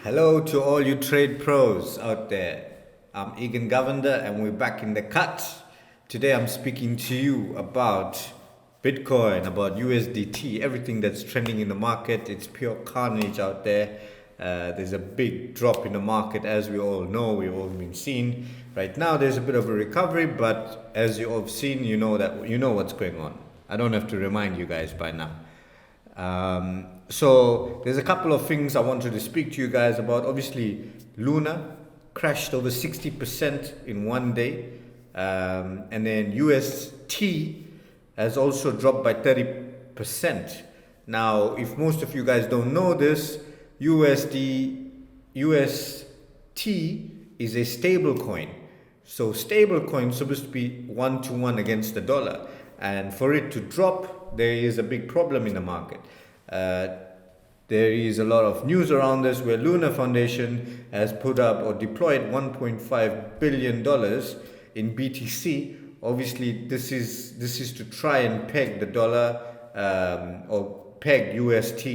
Hello to all you trade pros out there. I'm Egan Govender and we're back in the cut. Today I'm speaking to you about Bitcoin, about USDT, everything that's trending in the market. It's pure carnage out there. There's a big drop in the market, as we all know, we've all been seeing. Right now there's a bit of a recovery, but as you all have seen, you know what's going on. I don't have to remind you guys by now. So there's a couple of things I wanted to speak to you guys about. Obviously, Luna crashed over 60% in one day, and then UST has also dropped by 30%. Now, if most of you guys don't know this, UST is a stable coin. So stable coin is supposed to be 1-to-1 against the dollar, and for it to drop, there is a big problem in the market. There is a lot of news around this where Luna Foundation has put up or deployed $1.5 billion in BTC. Obviously, this is to try and peg the dollar or peg UST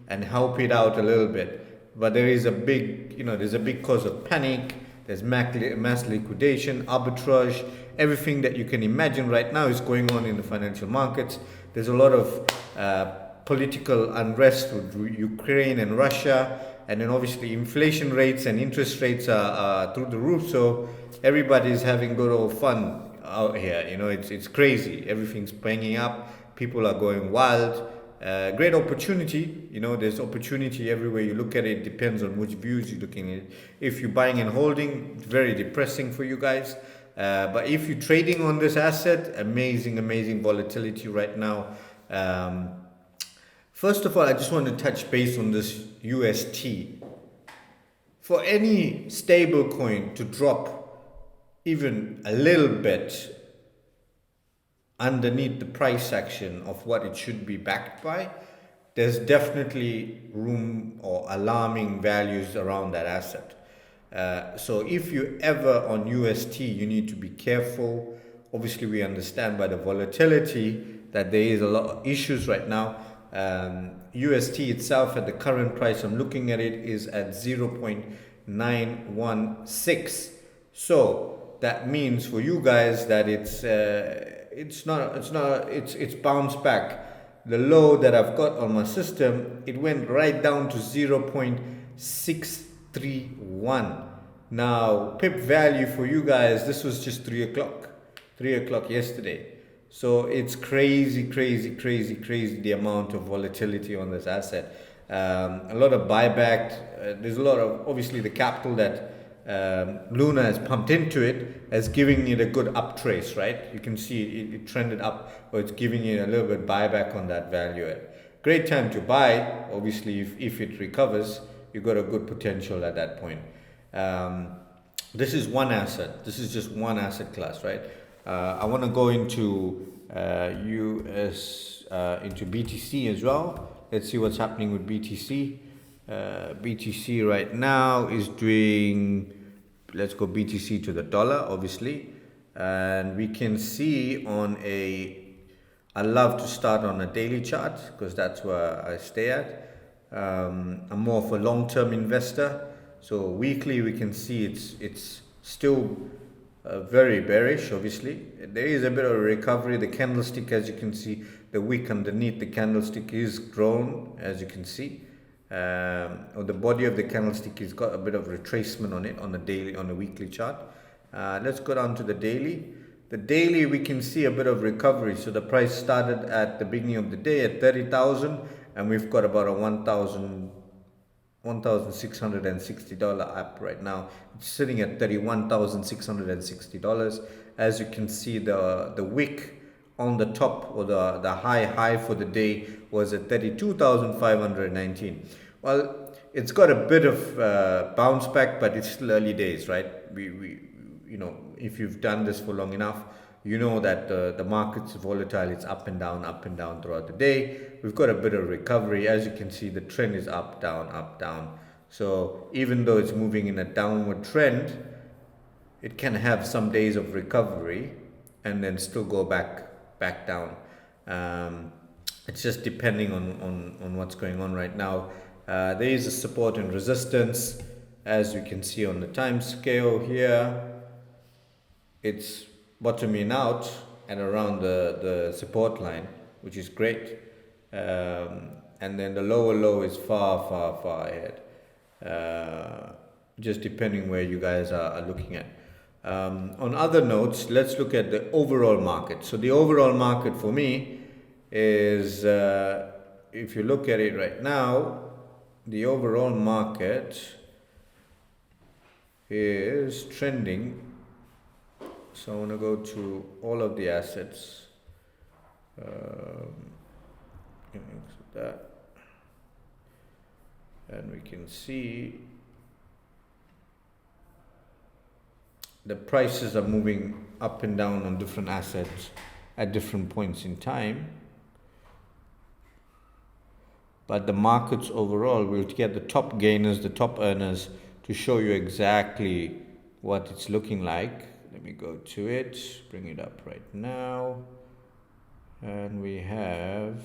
and help it out a little bit. But there is a big, there's a big cause of panic. There's mass liquidation, arbitrage, everything that you can imagine right now is going on in the financial markets. There's a lot of political unrest with Ukraine and Russia, and then obviously inflation rates and interest rates are through the roof. So everybody's having good old fun out here. It's crazy. Everything's banging up. People are going wild. Great opportunity. There's opportunity everywhere you look at it. Depends on which views you're looking at. If you're buying and holding, it's very depressing for you guys. But if you're trading on this asset, amazing volatility right now. First of all, I just want to touch base on this UST. For any stable coin to drop even a little bit underneath the price action of what it should be backed by, there's definitely room or alarming values around that asset. So if you ever on UST, you need to be careful. Obviously, we understand by the volatility that there is a lot of issues right now. UST itself at the current price, I'm looking at it, is at 0.916. So that means for you guys that it's bounced back. The low that I've got on my system, it went right down to 0.631. Now, pip value for you guys, this was just 3 o'clock yesterday. So it's crazy the amount of volatility on this asset. A lot of buyback. There's a lot of, obviously, the capital that Luna has pumped into it has given it a good up trace, right? You can see it trended up, or it's giving it a little bit buyback on that value. Great time to buy. Obviously, if it recovers, you've got a good potential at that point. This is one asset. This is just one asset class, right? I want to go into into BTC as well. Let's see what's happening with BTC. BTC right now is doing, let's go BTC to the dollar, obviously. And we can see on I love to start on a daily chart because that's where I stay at. I'm more of a long-term investor. So weekly we can see it's still very bearish. Obviously there is a bit of a recovery. The candlestick, as you can see, the wick underneath the candlestick is grown, as you can see, or the body of the candlestick has got a bit of retracement on it on the weekly chart. Let's go down to the daily. The daily, we can see a bit of recovery. So the price started at the beginning of the day at 30,000, and we've got about a $1,660 up right now. It's sitting at $31,660. As you can see, the wick on the top, or the high for the day, was at 32,519. Well, it's got a bit of bounce back, but it's still early days, right? If you've done this for long enough, you know that the market's volatile. It's up and down throughout the day. We've got a bit of recovery. As you can see, the trend is up, down. So even though it's moving in a downward trend, it can have some days of recovery and then still go back down. It's just depending on what's going on right now. There is a support and resistance, as you can see on the time scale here. It's bottoming out and around the support line, which is great. And then the lower low is far ahead. Just depending where you guys are looking at. On other notes, let's look at the overall market. So the overall market for me is, if you look at it right now, the overall market is trending. So I want to go to all of the assets. That, and we can see the prices are moving up and down on different assets at different points in time. But the markets overall, we'll get the top gainers, the top earners, to show you exactly what it's looking like. Let me go to it, bring it up right now. And we have,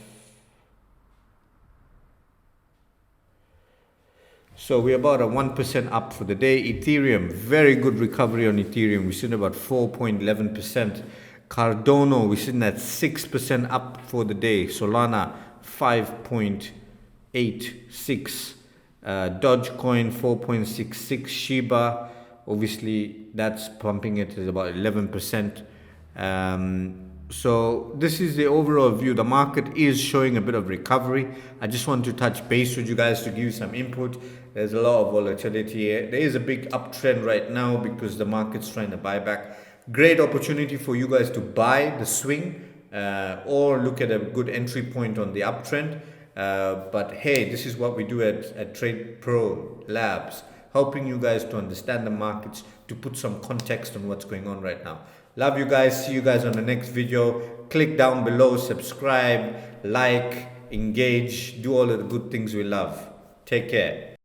so we're about a 1% up for the day. Ethereum, very good recovery on Ethereum. We're sitting about 4.11%. Cardano, we're sitting at 6% up for the day. Solana, 5.86. Dogecoin, 4.66. Shiba, obviously that's pumping it at about 11%. So this is the overall view. The market is showing a bit of recovery. I just want to touch base with you guys to give you some input. There's a lot of volatility here. There is a big uptrend right now because the market's trying to buy back. Great opportunity for you guys to buy the swing or look at a good entry point on the uptrend. But hey, this is what we do at Trade Pro Labs, helping you guys to understand the markets, to put some context on what's going on right now. Love you guys. See you guys on the next video. Click down below, subscribe, like, engage, do all of the good things we love. Take care.